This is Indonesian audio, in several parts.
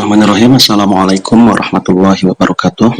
Bismillahirrahmanirrahim. Assalamualaikum warahmatullahi wabarakatuh.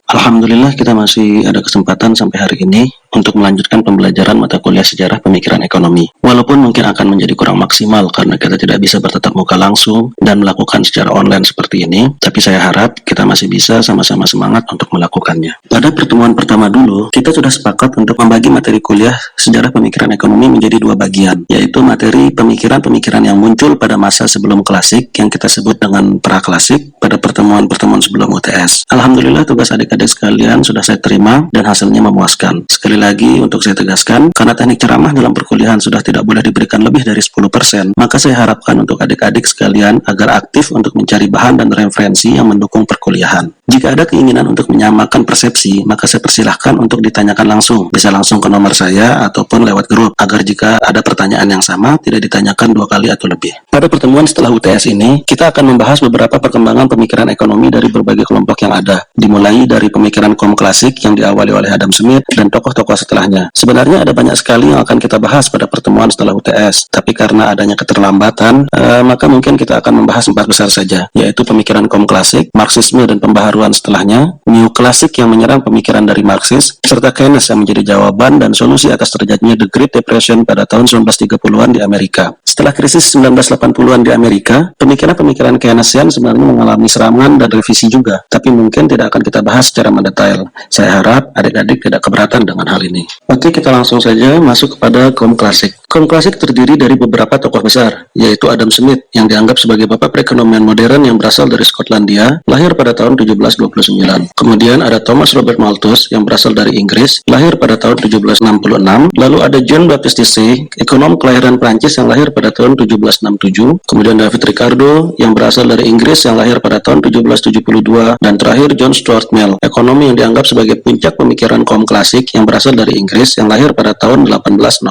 Alhamdulillah kita masih ada kesempatan sampai hari ini untuk melanjutkan pembelajaran mata kuliah sejarah pemikiran ekonomi. Walaupun mungkin akan menjadi kurang maksimal karena kita tidak bisa bertatap muka langsung dan melakukan secara online seperti ini, tapi saya harap kita masih bisa sama-sama semangat untuk melakukannya. Pada pertemuan pertama dulu, kita sudah sepakat untuk membagi materi kuliah sejarah pemikiran ekonomi menjadi dua bagian, yaitu materi pemikiran-pemikiran yang muncul pada masa sebelum klasik yang kita sebut dengan pra-klasik pada pertemuan-pertemuan sebelum UTS. Alhamdulillah tugas adik-adik sekalian sudah saya terima dan hasilnya memuaskan. Sekali lagi untuk saya tegaskan, karena teknik ceramah dalam perkuliahan sudah tidak boleh diberikan lebih dari 10%, maka saya harapkan untuk adik-adik sekalian agar aktif untuk mencari bahan dan referensi yang mendukung perkuliahan. Jika ada keinginan untuk menyamakan persepsi, maka saya persilahkan untuk ditanyakan langsung. Bisa langsung ke nomor saya ataupun lewat grup, agar jika ada pertanyaan yang sama, tidak ditanyakan 2 kali atau lebih. Pada pertemuan setelah UTS ini, kita akan membahas beberapa perkembangan pemikiran ekonomi dari berbagai kelompok yang ada, dimulai dari pemikiran kaum klasik yang diawali oleh Adam Smith dan tokoh-tokoh setelahnya. Sebenarnya ada banyak sekali yang akan kita bahas pada pertemuan setelah UTS, tapi karena adanya keterlambatan, maka mungkin kita akan membahas 4 besar saja, yaitu pemikiran kaum klasik, Marxisme dan pembaharuan setelahnya, New Classic yang menyerang pemikiran dari Marxis, serta Keynes yang menjadi jawaban dan solusi atas terjadinya The Great Depression pada tahun 1930-an di Amerika. Setelah krisis 1980-an di Amerika, pemikiran-pemikiran Keynesian sebenarnya mengalami serangan dan revisi juga, tapi mungkin tidak akan kita bahas secara mendetail. Saya harap adik-adik tidak keberatan dengan hal ini. Oke, kita langsung saja masuk kepada kaum klasik. Kaum klasik terdiri dari beberapa tokoh besar, yaitu Adam Smith yang dianggap sebagai bapak perekonomian modern yang berasal dari Skotlandia, lahir pada tahun 1729. Kemudian ada Thomas Robert Malthus yang berasal dari Inggris, lahir pada tahun 1766. Lalu ada John Baptiste Say, ekonom kelahiran Prancis yang lahir pada tahun 1767. Kemudian David Ricardo yang berasal dari Inggris yang lahir pada tahun 1772. Dan terakhir John Stuart Mill, ekonom yang dianggap sebagai puncak pemikiran kaum klasik yang berasal dari Inggris yang lahir pada tahun 1806.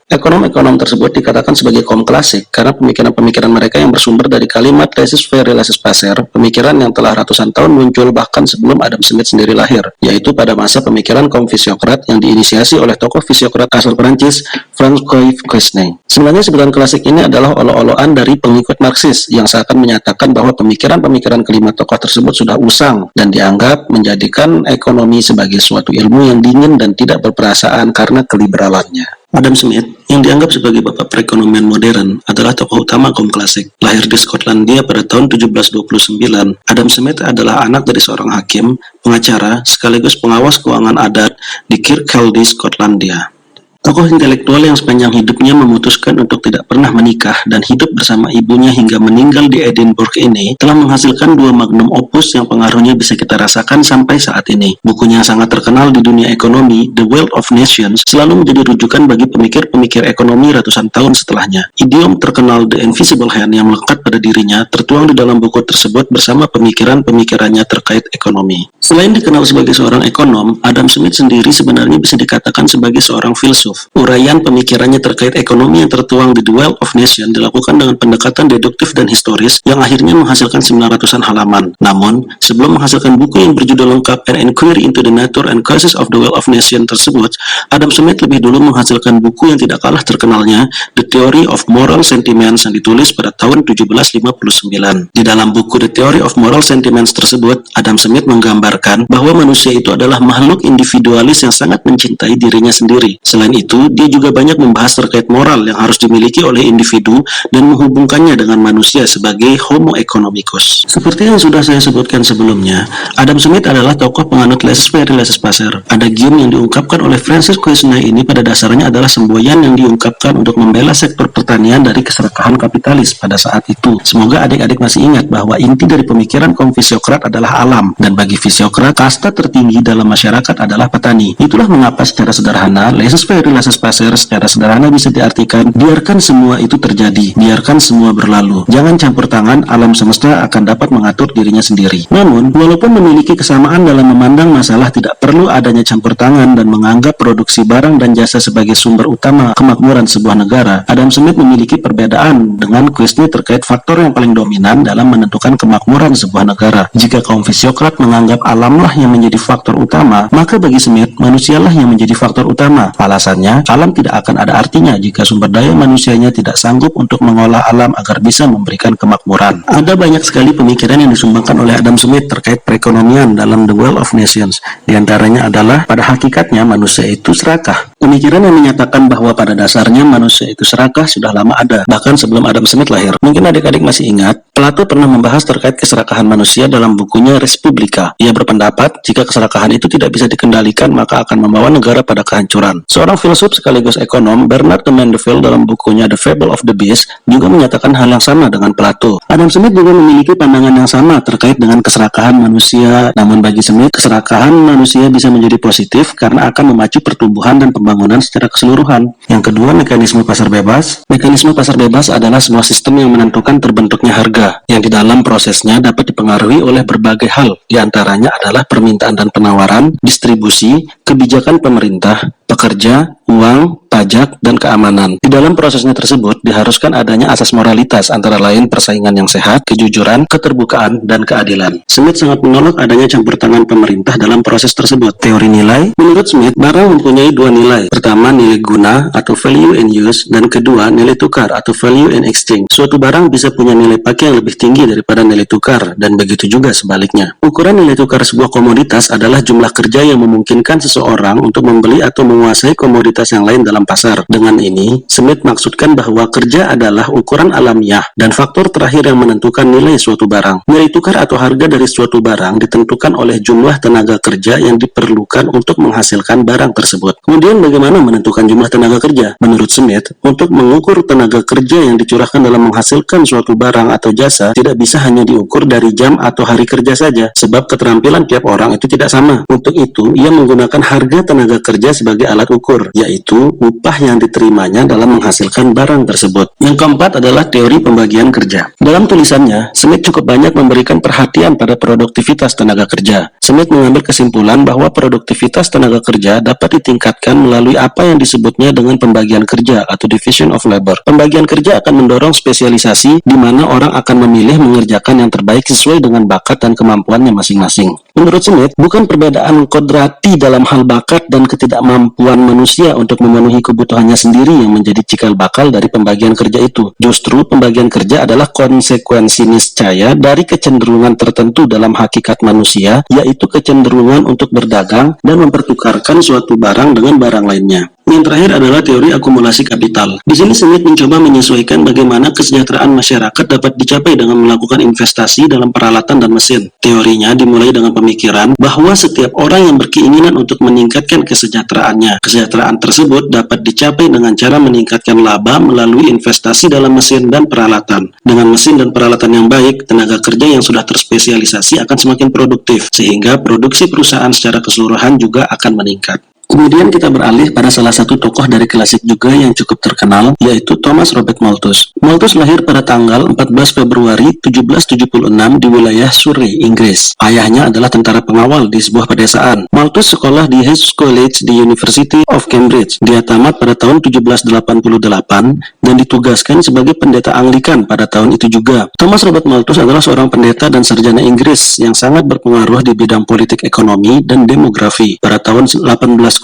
Ekonom-ekonom tersebut dikatakan sebagai kaum klasik karena pemikiran-pemikiran mereka yang bersumber dari kalimat laissez-faire laissez-passer, pemikiran yang telah ratusan tahun muncul bahkan sebelum Adam Smith sendiri lahir, yaitu pada masa pemikiran kaum fisiokrat yang diinisiasi oleh tokoh fisiokrat asal Perancis, François Quesnay. Sebenarnya sebutan klasik ini adalah olo-oloan dari pengikut Marxis yang seakan menyatakan bahwa pemikiran-pemikiran kelima tokoh tersebut sudah usang dan dianggap menjadikan ekonomi sebagai suatu ilmu yang dingin dan tidak berperasaan karena keliberalannya. Adam Smith, yang dianggap sebagai bapak perekonomian modern, adalah tokoh utama kaum klasik. Lahir di Skotlandia pada tahun 1729, Adam Smith adalah anak dari seorang hakim, pengacara, sekaligus pengawas keuangan adat di Kirkcaldy, Skotlandia. Tokoh intelektual yang sepanjang hidupnya memutuskan untuk tidak pernah menikah dan hidup bersama ibunya hingga meninggal di Edinburgh ini telah menghasilkan 2 magnum opus yang pengaruhnya bisa kita rasakan sampai saat ini. Bukunya yang sangat terkenal di dunia ekonomi, The Wealth of Nations, selalu menjadi rujukan bagi pemikir-pemikir ekonomi ratusan tahun setelahnya. Idiom terkenal The Invisible Hand yang melekat pada dirinya tertuang di dalam buku tersebut bersama pemikiran-pemikirannya terkait ekonomi. Selain dikenal sebagai seorang ekonom, Adam Smith sendiri sebenarnya bisa dikatakan sebagai seorang filsuf. Uraian pemikirannya terkait ekonomi yang tertuang di The Wealth of Nations dilakukan dengan pendekatan deduktif dan historis yang akhirnya menghasilkan 900-an halaman. Namun, sebelum menghasilkan buku yang berjudul lengkap An Inquiry into the Nature and Causes of the Wealth of Nations tersebut, Adam Smith lebih dulu menghasilkan buku yang tidak kalah terkenalnya, The Theory of Moral Sentiments, yang ditulis pada tahun 1759. Di dalam buku The Theory of Moral Sentiments tersebut, Adam Smith menggambarkan bahwa manusia itu adalah makhluk individualis yang sangat mencintai dirinya sendiri. Selain itu, dia juga banyak membahas terkait moral yang harus dimiliki oleh individu dan menghubungkannya dengan manusia sebagai homo economicus. Seperti yang sudah saya sebutkan sebelumnya, Adam Smith adalah tokoh penganut laissez-faire laissez-passer. Adagium yang diungkapkan oleh Francis Quesnay ini pada dasarnya adalah semboyan yang diungkapkan untuk membela sektor pertanian dari keserakahan kapitalis pada saat itu. Semoga adik-adik masih ingat bahwa inti dari pemikiran kaum fisiokrat adalah alam, dan bagi fisiokrat, kasta tertinggi dalam masyarakat adalah petani. Itulah mengapa secara sederhana laissez-faire laissez-passer secara sederhana bisa diartikan biarkan semua itu terjadi, biarkan semua berlalu. Jangan campur tangan, alam semesta akan dapat mengatur dirinya sendiri. Namun, walaupun memiliki kesamaan dalam memandang masalah tidak perlu adanya campur tangan dan menganggap produksi barang dan jasa sebagai sumber utama kemakmuran sebuah negara, Adam Smith memiliki perbedaan dengan Quesnay terkait faktor yang paling dominan dalam menentukan kemakmuran sebuah negara. Jika kaum fisiokrat menganggap alamlah yang menjadi faktor utama, maka bagi Smith, manusialah yang menjadi faktor utama. Alasannya dasarnya, alam tidak akan ada artinya jika sumber daya manusianya tidak sanggup untuk mengolah alam agar bisa memberikan kemakmuran. Ada banyak sekali pemikiran yang disumbangkan oleh Adam Smith terkait perekonomian dalam The Wealth of Nations. Di antaranya adalah, pada hakikatnya manusia itu serakah. Pemikiran yang menyatakan bahwa pada dasarnya manusia itu serakah sudah lama ada, bahkan sebelum Adam Smith lahir. Mungkin adik-adik masih ingat, Plato pernah membahas terkait keserakahan manusia dalam bukunya Res Publica. Ia berpendapat, jika keserakahan itu tidak bisa dikendalikan, maka akan membawa negara pada kehancuran. Seorang filsuf sekaligus ekonom, Bernard de Mandeville, dalam bukunya The Fable of the Beast, juga menyatakan hal yang sama dengan Plato. Adam Smith juga memiliki pandangan yang sama terkait dengan keserakahan manusia. Namun bagi Smith, keserakahan manusia bisa menjadi positif karena akan memacu pertumbuhan dan pembangunan secara keseluruhan. Yang kedua, mekanisme pasar bebas. Mekanisme pasar bebas adalah sebuah sistem yang menentukan terbentuknya harga, yang di dalam prosesnya dapat dipengaruhi oleh berbagai hal. Di antaranya adalah permintaan dan penawaran, distribusi, kebijakan pemerintah, pekerja, uang, pajak, dan keamanan. Di dalam prosesnya tersebut diharuskan adanya asas moralitas, antara lain persaingan yang sehat, kejujuran, keterbukaan, dan keadilan. Smith sangat menolak adanya campur tangan pemerintah dalam proses tersebut. Teori nilai, menurut Smith, barang mempunyai dua nilai. Pertama, nilai guna atau value in use, dan kedua, nilai tukar atau value in exchange. Suatu barang bisa punya nilai pakai yang lebih tinggi daripada nilai tukar, dan begitu juga sebaliknya. Ukuran nilai tukar sebuah komoditas adalah jumlah kerja yang memungkinkan seseorang untuk membeli atau menguasai komoditas yang lain dalam pasar. Dengan ini, Smith maksudkan bahwa kerja adalah ukuran alamiah dan faktor terakhir yang menentukan nilai suatu barang. Nilai tukar atau harga dari suatu barang ditentukan oleh jumlah tenaga kerja yang diperlukan untuk menghasilkan barang tersebut. Kemudian bagaimana menentukan jumlah tenaga kerja? Menurut Smith, untuk mengukur tenaga kerja yang dicurahkan dalam menghasilkan suatu barang atau jasa tidak bisa hanya diukur dari jam atau hari kerja saja, sebab keterampilan tiap orang itu tidak sama. Untuk itu, ia menggunakan harga tenaga kerja sebagai alat ukur, yaitu upah yang diterimanya dalam menghasilkan barang tersebut. Yang keempat adalah teori pembagian kerja. Dalam tulisannya, Smith cukup banyak memberikan perhatian pada produktivitas tenaga kerja. Smith mengambil kesimpulan bahwa produktivitas tenaga kerja dapat ditingkatkan melalui apa yang disebutnya dengan pembagian kerja atau division of labor. Pembagian kerja akan mendorong spesialisasi di mana orang akan memilih mengerjakan yang terbaik sesuai dengan bakat dan kemampuannya masing-masing. Menurut Smith, bukan perbedaan kodrati dalam hal bakat dan ketidakmampuan manusia untuk memenuhi kebutuhannya sendiri yang menjadi cikal bakal dari pembagian kerja itu. Justru pembagian kerja adalah konsekuensi niscaya dari kecenderungan tertentu dalam hakikat manusia, yaitu kecenderungan untuk berdagang dan mempertukarkan suatu barang dengan barang lainnya. Yang terakhir adalah teori akumulasi kapital. Di sini Smith mencoba menyesuaikan bagaimana kesejahteraan masyarakat dapat dicapai dengan melakukan investasi dalam peralatan dan mesin. Teorinya dimulai dengan pemikiran bahwa setiap orang yang berkeinginan untuk meningkatkan kesejahteraannya. Kesejahteraan tersebut dapat dicapai dengan cara meningkatkan laba melalui investasi dalam mesin dan peralatan. Dengan mesin dan peralatan yang baik, tenaga kerja yang sudah terspesialisasi akan semakin produktif, sehingga produksi perusahaan secara keseluruhan juga akan meningkat. Kemudian kita beralih pada salah satu tokoh dari klasik juga yang cukup terkenal, yaitu Thomas Robert Malthus. Malthus lahir pada tanggal 14 Februari 1776 di wilayah Surrey, Inggris. Ayahnya adalah tentara pengawal di sebuah pedesaan. Malthus sekolah di Hayes College di University of Cambridge. Dia tamat pada tahun 1788 dan ditugaskan sebagai pendeta Anglikan pada tahun itu juga. Thomas Robert Malthus adalah seorang pendeta dan sarjana Inggris yang sangat berpengaruh di bidang politik ekonomi dan demografi. Pada tahun 1805,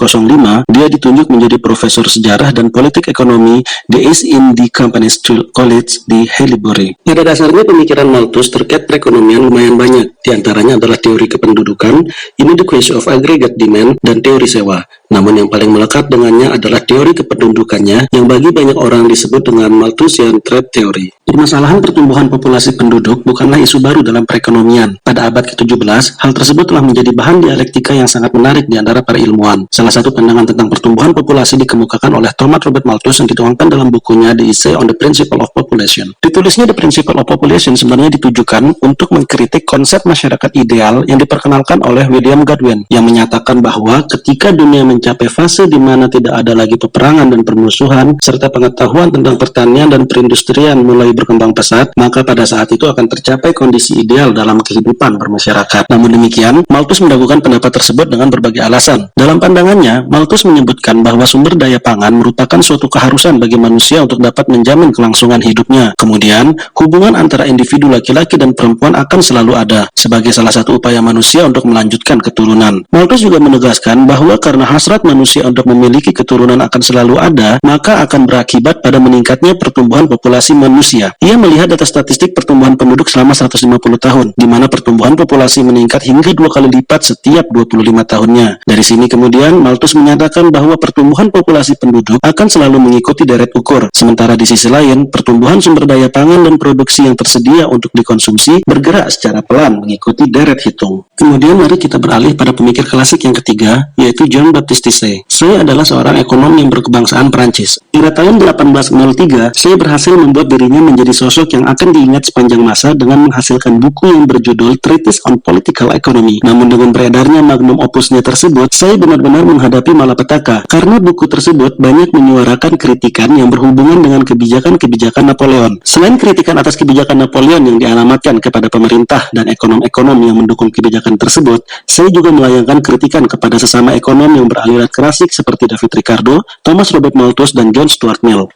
dia ditunjuk menjadi profesor sejarah dan politik ekonomi di East India Company College di Haileybury. Pada dasarnya pemikiran Malthus terkait perekonomian lumayan banyak. Di antaranya adalah teori kependudukan, inadequacy of aggregate demand, dan teori sewa. Namun yang paling melekat dengannya adalah teori kependudukannya yang bagi banyak orang disebut dengan Malthusian trade theory. Permasalahan pertumbuhan populasi penduduk bukanlah isu baru dalam perekonomian. Pada abad ke-17, hal tersebut telah menjadi bahan dialektika yang sangat menarik di antara para ilmuwan. Salah satu pandangan tentang pertumbuhan populasi dikemukakan oleh Thomas Robert Malthus yang dituangkan dalam bukunya The Essay on the Principle of Population. Ditulisnya The Principle of Population sebenarnya ditujukan untuk mengkritik konsep masyarakat ideal yang diperkenalkan oleh William Godwin, yang menyatakan bahwa ketika dunia mencapai fase di mana tidak ada lagi peperangan dan permusuhan, serta pengetahuan tentang pertanian dan perindustrian mulai berkembang pesat, maka pada saat itu akan tercapai kondisi ideal dalam kehidupan bermasyarakat. Namun demikian, Malthus meragukan pendapat tersebut dengan berbagai alasan. Dalam pandangannya, Malthus menyebutkan bahwa sumber daya pangan merupakan suatu keharusan bagi manusia untuk dapat menjamin kelangsungan hidupnya. Kemudian, hubungan antara individu laki-laki dan perempuan akan selalu ada, sebagai salah satu upaya manusia untuk melanjutkan keturunan. Malthus juga menegaskan bahwa karena hasil hasrat manusia untuk memiliki keturunan akan selalu ada, maka akan berakibat pada meningkatnya pertumbuhan populasi manusia. Ia melihat data statistik pertumbuhan penduduk selama 150 tahun, di mana pertumbuhan populasi meningkat hingga 2 kali lipat setiap 25 tahunnya. Dari sini kemudian, Malthus menyatakan bahwa pertumbuhan populasi penduduk akan selalu mengikuti deret ukur. Sementara di sisi lain, pertumbuhan sumber daya pangan dan produksi yang tersedia untuk dikonsumsi bergerak secara pelan mengikuti deret hitung. Kemudian mari kita beralih pada pemikir klasik yang ketiga, yaitu Jean Baptiste Say. Say adalah seorang ekonom yang berkebangsaan Prancis. Pada tahun 1803, Say berhasil membuat dirinya menjadi sosok yang akan diingat sepanjang masa dengan menghasilkan buku yang berjudul Treatise on Political Economy. Namun dengan beredarnya magnum opusnya tersebut, Say benar-benar menghadapi malapetaka karena buku tersebut banyak menyuarakan kritikan yang berhubungan dengan kebijakan-kebijakan Napoleon. Selain kritikan atas kebijakan Napoleon yang dialamatkan kepada pemerintah dan ekonom-ekonom yang mendukung kebijakan tersebut, Say juga melayangkan kritikan kepada sesama ekonom yang beraliran klasik seperti David Ricardo, Thomas Robert Malthus, dan John Stuart Mill.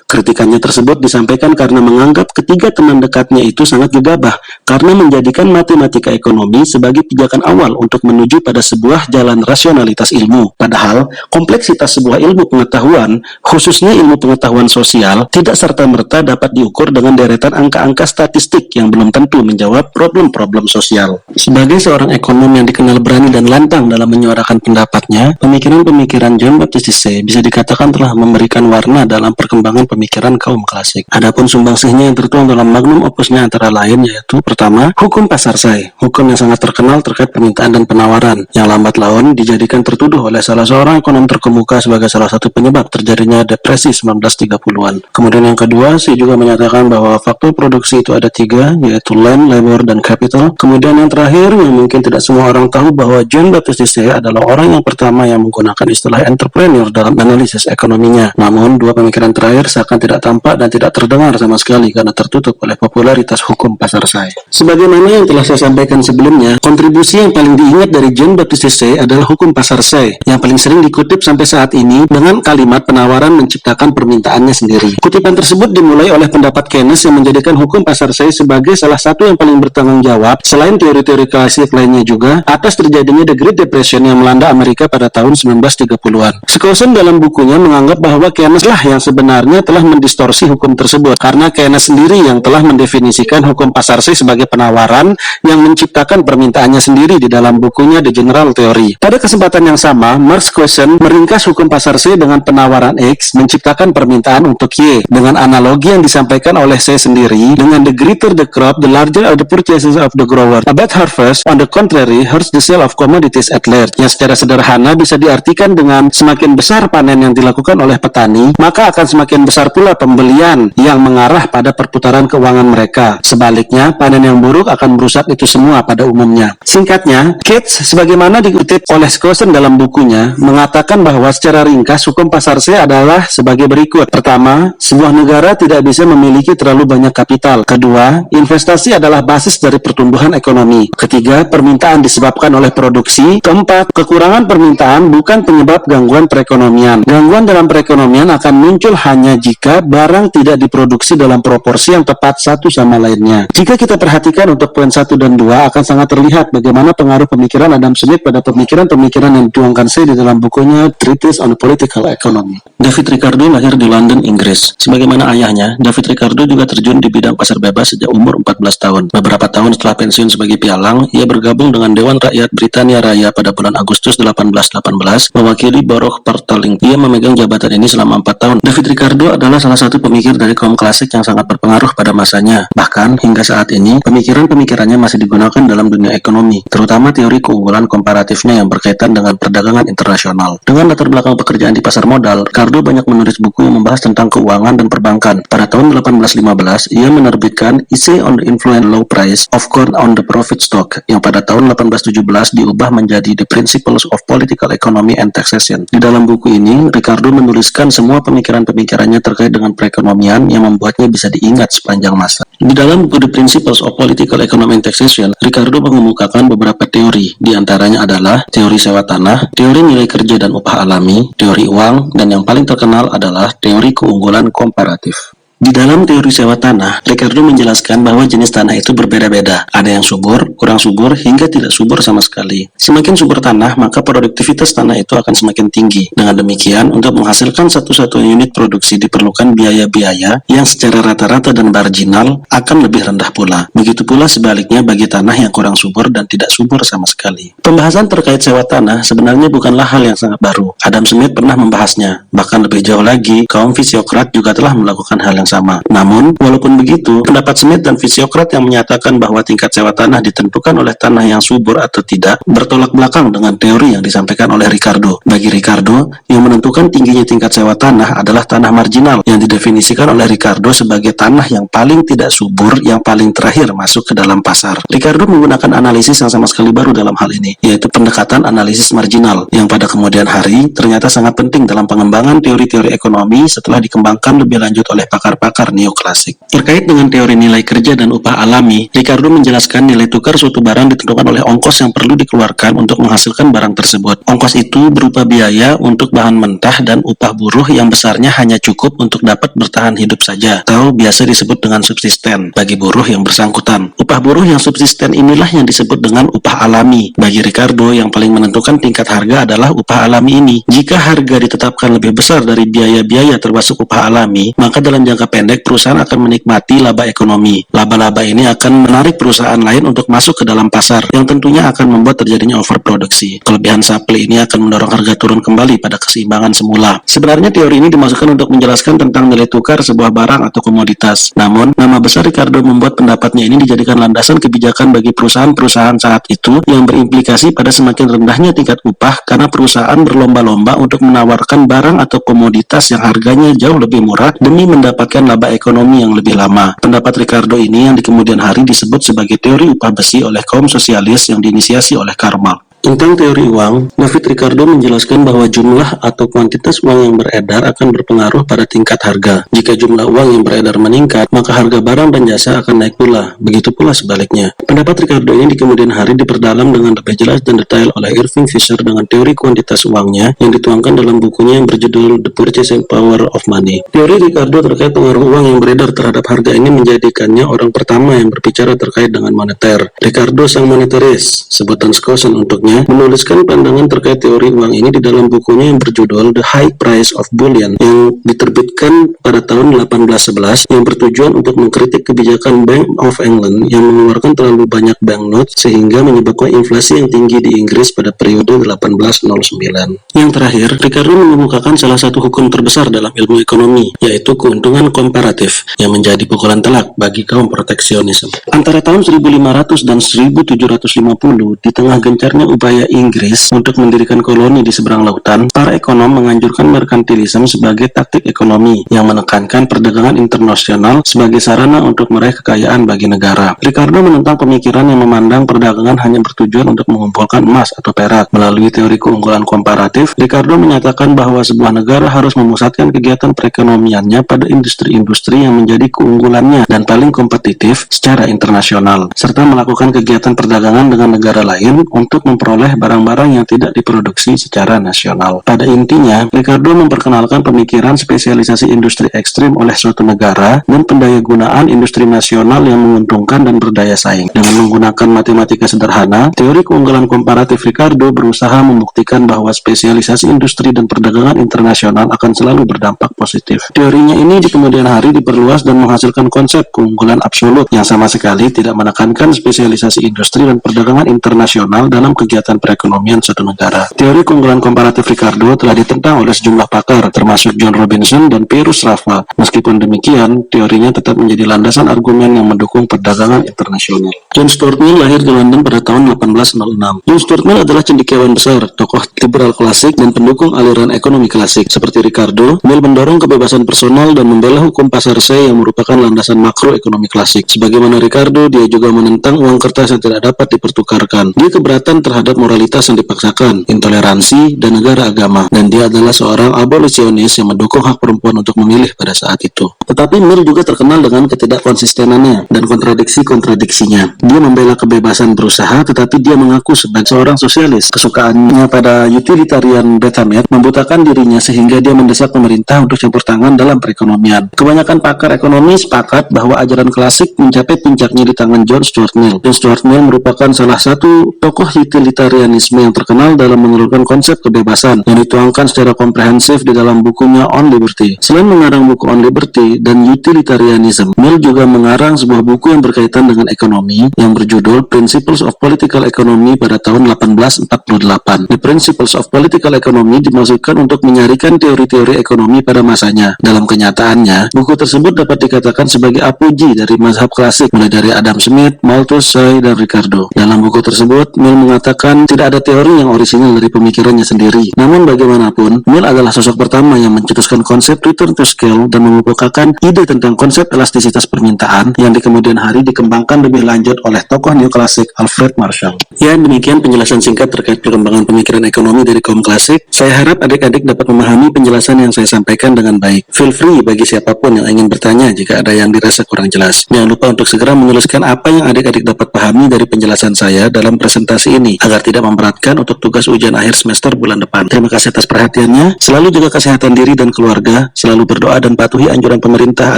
Kritikannya tersebut disampaikan karena menganggap ketiga teman dekatnya itu sangat gegabah karena menjadikan matematika ekonomi sebagai pijakan awal untuk menuju pada sebuah jalan rasionalitas ilmu. Padahal, kompleksitas sebuah ilmu pengetahuan, khususnya ilmu pengetahuan sosial, tidak serta-merta dapat diukur dengan deretan angka-angka statistik yang belum tentu menjawab problem-problem sosial. Sebagai seorang ekonom yang dikenal berani dan lantang dalam menyuarakan pendapatnya, pemikiran-pemikiran Jean Baptiste Say bisa dikatakan telah memberikan warna dalam perkembangan pemikiran kaum klasik. Adapun sumbangsihnya yang tertuang dalam magnum opusnya antara lain yaitu pertama, hukum pasar Say, hukum yang sangat terkenal terkait permintaan dan penawaran, yang lambat laun dijadikan tertuduh oleh salah seorang ekonom terkemuka sebagai salah satu penyebab terjadinya depresi 1930-an. Kemudian yang kedua, Say juga menyatakan bahwa faktor produksi itu ada tiga, yaitu land, labor, dan capital. Kemudian yang terakhir, yang mungkin tidak semua orang tahu, bahwa Jean Baptiste Say adalah orang yang pertama yang menggunakan istilah entrepreneur dalam analisis ekonominya. Namun, dua pemikiran terakhir akan tidak tampak dan tidak terdengar sama sekali karena tertutup oleh popularitas hukum pasar Say. Sebagaimana yang telah saya sampaikan sebelumnya, kontribusi yang paling diingat dari Jean Baptiste Say adalah hukum pasar Say, yang paling sering dikutip sampai saat ini dengan kalimat penawaran menciptakan permintaannya sendiri. Kutipan tersebut dimulai oleh pendapat Keynes yang menjadikan hukum pasar Say sebagai salah satu yang paling bertanggung jawab, selain teori-teori klasik lainnya juga, atas terjadinya The Great Depression yang melanda Amerika pada tahun 1930-an. Skousen dalam bukunya menganggap bahwa Keynes lah yang sebenarnya telah mendistorsi hukum tersebut karena Keynes sendiri yang telah mendefinisikan hukum pasar Say sebagai penawaran yang menciptakan permintaannya sendiri di dalam bukunya The General Theory. Pada kesempatan yang sama, Mark Skousen meringkas hukum pasar Say dengan penawaran X menciptakan permintaan untuk Y dengan analogi yang disampaikan oleh Say sendiri dengan the greater the crop, the larger are the purchases of the grower. A bad harvest, on the contrary, hurts the sale of commodities at large. Yang secara sederhana bisa diartikan dengan semakin besar panen yang dilakukan oleh petani, maka akan semakin besar pula pembelian yang mengarah pada perputaran keuangan mereka. Sebaliknya, panen yang buruk akan merusak itu semua pada umumnya. Singkatnya, Keynes, sebagaimana dikutip oleh Skousen dalam bukunya, mengatakan bahwa secara ringkas hukum pasar Say adalah sebagai berikut. Pertama, sebuah negara tidak bisa memiliki terlalu banyak kapital. Kedua, investasi adalah basis dari pertumbuhan ekonomi. Ketiga, permintaan disebabkan oleh produksi. Keempat, kekurangan permintaan bukan penyebab gangguan perekonomian. Gangguan dalam perekonomian akan muncul hanya jika barang tidak diproduksi dalam proporsi yang tepat satu sama lainnya. Jika kita perhatikan untuk poin 1 dan 2 akan sangat terlihat bagaimana pengaruh pemikiran Adam Smith pada pemikiran-pemikiran yang dituangkan Say di dalam bukunya Treatise on Political Economy. David Ricardo lahir di London, Inggris. Sebagaimana ayahnya, David Ricardo juga terjun di bidang pasar bebas sejak umur 14 tahun. Beberapa tahun setelah pensiun sebagai pialang, ia bergabung dengan Dewan Rakyat Britania Raya pada bulan Agustus 1818 mewakili Borough Portaling. Ia memegang jabatan ini selama 4 tahun. David Ricardo adalah salah satu pemikir dari kaum klasik yang sangat berpengaruh pada masanya. Bahkan, hingga saat ini, pemikiran-pemikirannya masih digunakan dalam dunia ekonomi, terutama teori keunggulan komparatifnya yang berkaitan dengan perdagangan internasional. Dengan latar belakang pekerjaan di pasar modal, Ricardo banyak menulis buku yang membahas tentang keuangan dan perbankan. Pada tahun 1815, ia menerbitkan Essay on the Influent Low Price of Corn on the Profit Stock, yang pada tahun 1817 diubah menjadi The Principles of Political Economy and Taxation. Di dalam buku ini, Ricardo menuliskan semua pemikiran-pemikirannya terkait dengan perekonomian yang membuatnya bisa diingat sepanjang masa. Di dalam buku The Principles of Political Economy and Taxation, Ricardo mengemukakan beberapa teori, di antaranya adalah teori sewa tanah, teori nilai kerja dan upah alami, teori uang, dan yang paling terkenal adalah teori keunggulan komparatif. Di dalam teori sewa tanah, Ricardo menjelaskan bahwa jenis tanah itu berbeda-beda. Ada yang subur, kurang subur, hingga tidak subur sama sekali. Semakin subur tanah, maka produktivitas tanah itu akan semakin tinggi. Dengan demikian, untuk menghasilkan satu-satunya unit produksi diperlukan biaya-biaya yang secara rata-rata dan marginal akan lebih rendah pula. Begitu pula sebaliknya bagi tanah yang kurang subur dan tidak subur sama sekali. Pembahasan terkait sewa tanah sebenarnya bukanlah hal yang sangat baru. Adam Smith pernah membahasnya. Bahkan lebih jauh lagi, kaum fisiokrat juga telah melakukan hal yang sama. Namun, walaupun begitu, pendapat Smith dan fisiokrat yang menyatakan bahwa tingkat sewa tanah ditentukan oleh tanah yang subur atau tidak bertolak belakang dengan teori yang disampaikan oleh Ricardo. Bagi Ricardo, yang menentukan tingginya tingkat sewa tanah adalah tanah marginal yang didefinisikan oleh Ricardo sebagai tanah yang paling tidak subur, yang paling terakhir masuk ke dalam pasar. Ricardo menggunakan analisis yang sama sekali baru dalam hal ini, yaitu pendekatan analisis marginal, yang pada kemudian hari ternyata sangat penting dalam pengembangan teori-teori ekonomi setelah dikembangkan lebih lanjut oleh pakar-pakar neoklasik. Terkait dengan teori nilai kerja dan upah alami, Ricardo menjelaskan nilai tukar suatu barang ditentukan oleh ongkos yang perlu dikeluarkan untuk menghasilkan barang tersebut. Ongkos itu berupa biaya untuk bahan mentah dan upah buruh yang besarnya hanya cukup untuk dapat bertahan hidup saja, atau biasa disebut dengan subsisten bagi buruh yang bersangkutan. Upah buruh yang subsisten inilah yang disebut dengan upah alami. Bagi Ricardo, yang paling menentukan tingkat harga adalah upah alami ini. Jika harga ditetapkan lebih besar dari biaya-biaya termasuk upah alami, maka dalam jangka pendek perusahaan akan menikmati laba ekonomi. Laba-laba ini akan menarik perusahaan lain untuk masuk ke dalam pasar, yang tentunya akan membuat terjadinya overproduksi. Kelebihan supply ini akan mendorong harga turun kembali pada keseimbangan semula. Sebenarnya teori ini dimasukkan untuk menjelaskan tentang nilai tukar sebuah barang atau komoditas. Namun, nama besar Ricardo membuat pendapatnya ini dijadikan landasan kebijakan bagi perusahaan-perusahaan saat itu yang berimplikasi pada semakin rendahnya tingkat upah karena perusahaan berlomba-lomba untuk menawarkan barang atau komoditas yang harganya jauh lebih murah demi mendapatkan laba ekonomi yang lebih lama. Pendapat Ricardo ini yang di kemudian hari disebut sebagai teori upah besi oleh kaum sosialis yang diinisiasi oleh Karl Marx. Tentang teori uang, David Ricardo menjelaskan bahwa jumlah atau kuantitas uang yang beredar akan berpengaruh pada tingkat harga. Jika jumlah uang yang beredar meningkat, maka harga barang dan jasa akan naik pula. Begitu pula sebaliknya. Pendapat Ricardo ini di kemudian hari diperdalam dengan lebih jelas dan detail oleh Irving Fisher dengan teori kuantitas uangnya yang dituangkan dalam bukunya yang berjudul The Purchasing Power of Money. Teori Ricardo terkait pengaruh uang yang beredar terhadap harga ini menjadikannya orang pertama yang berbicara terkait dengan moneter. Ricardo sang monetaris, sebutan Skousen untuknya, menuliskan pandangan terkait teori uang ini di dalam bukunya yang berjudul The High Price of Bullion yang diterbitkan pada tahun 1811 yang bertujuan untuk mengkritik kebijakan Bank of England yang mengeluarkan terlalu banyak banknote sehingga menyebabkan inflasi yang tinggi di Inggris pada periode 1809. Yang terakhir, Ricardo mengemukakan salah satu hukum terbesar dalam ilmu ekonomi, yaitu keuntungan komparatif yang menjadi pukulan telak bagi kaum proteksionisme. Antara tahun 1500 dan 1750, di tengah gencarnya upaya Inggris untuk mendirikan koloni di seberang lautan, para ekonom menganjurkan merkantilisme sebagai taktik ekonomi yang menekankan perdagangan internasional sebagai sarana untuk meraih kekayaan bagi negara. Ricardo menentang pemikiran yang memandang perdagangan hanya bertujuan untuk mengumpulkan emas atau perak. Melalui teori keunggulan komparatif, Ricardo menyatakan bahwa sebuah negara harus memusatkan kegiatan perekonomiannya pada industri-industri yang menjadi keunggulannya dan paling kompetitif secara internasional, serta melakukan kegiatan perdagangan dengan negara lain untuk memperoleh barang-barang yang tidak diproduksi secara nasional. Pada intinya, Ricardo memperkenalkan pemikiran spesialisasi industri ekstrim oleh suatu negara dan pendayagunaan industri nasional yang menguntungkan dan berdaya saing. Dengan menggunakan matematika sederhana, teori keunggulan komparatif Ricardo berusaha membuktikan bahwa spesialisasi industri dan perdagangan internasional akan selalu berdampak positif. Teorinya ini di kemudian hari diperluas dan menghasilkan konsep keunggulan absolut yang sama sekali tidak menekankan spesialisasi industri dan perdagangan internasional dalam kegiatan perekonomian suatu negara. Teori keunggulan komparatif Ricardo telah ditentang oleh sejumlah pakar, termasuk John Robinson dan Pierre Raffa. Meskipun demikian, teorinya tetap menjadi landasan argumen yang mendukung perdagangan internasional. John Stuart Mill lahir di London pada tahun 1806. John Stuart Mill adalah cendekiawan besar, tokoh liberal klasik, dan pendukung aliran ekonomi klasik. Seperti Ricardo, Mill mendorong kebebasan personal dan membela hukum pasar saya yang merupakan landasan makroekonomi klasik. Sebagaimana Ricardo, dia juga menentang uang kertas yang tidak dapat dipertukarkan. Dia keberatan terhadap terhadap moralitas yang dipaksakan, intoleransi, dan negara agama. Dan dia adalah seorang abolisionis yang mendukung hak perempuan untuk memilih pada saat itu. Tetapi Mill juga terkenal dengan ketidakkonsistenannya dan kontradiksi-kontradiksinya. Dia membela kebebasan berusaha, tetapi dia mengaku sebagai seorang sosialis. Kesukaannya pada utilitarian Bethamed membutakan dirinya sehingga dia mendesak pemerintah untuk campur tangan dalam perekonomian. Kebanyakan pakar ekonomi sepakat bahwa ajaran klasik mencapai puncaknya di tangan John Stuart Mill. John Stuart Mill merupakan salah satu tokoh utilitarianisme yang terkenal dalam menelurkan konsep kebebasan yang dituangkan secara komprehensif di dalam bukunya On Liberty. Selain mengarang buku On Liberty dan Utilitarianism, Mill juga mengarang sebuah buku yang berkaitan dengan ekonomi yang berjudul Principles of Political Economy pada tahun 1848. The Principles of Political Economy dimaksudkan untuk menyarikan teori-teori ekonomi pada masanya. Dalam kenyataannya, buku tersebut dapat dikatakan sebagai apogi dari mazhab klasik, mulai dari Adam Smith, Malthus, Say, dan Ricardo. Dalam buku tersebut, Mill mengatakan tidak ada teori yang orisinal dari pemikirannya sendiri. Namun bagaimanapun, Mill adalah sosok pertama yang mencetuskan konsep return to scale dan mengemukakan ide tentang konsep elastisitas permintaan yang di kemudian hari dikembangkan lebih lanjut oleh tokoh neoklasik Alfred Marshall. Ya, demikian penjelasan singkat terkait perkembangan pemikiran ekonomi dari kaum klasik. Saya harap adik-adik dapat memahami penjelasan yang saya sampaikan dengan baik. Feel free bagi siapapun yang ingin bertanya jika ada yang dirasa kurang jelas. Jangan lupa untuk segera menuliskan apa yang adik-adik dapat pahami dari penjelasan saya dalam presentasi ini, agar tidak memberatkan untuk tugas ujian akhir semester bulan depan. Terima kasih atas perhatiannya. Selalu jaga kesehatan diri dan keluarga. Selalu berdoa dan patuhi anjuran pemerintah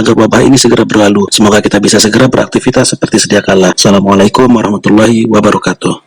agar wabah ini segera berlalu. Semoga kita bisa segera beraktivitas seperti sedia kala. Assalamualaikum warahmatullahi wabarakatuh.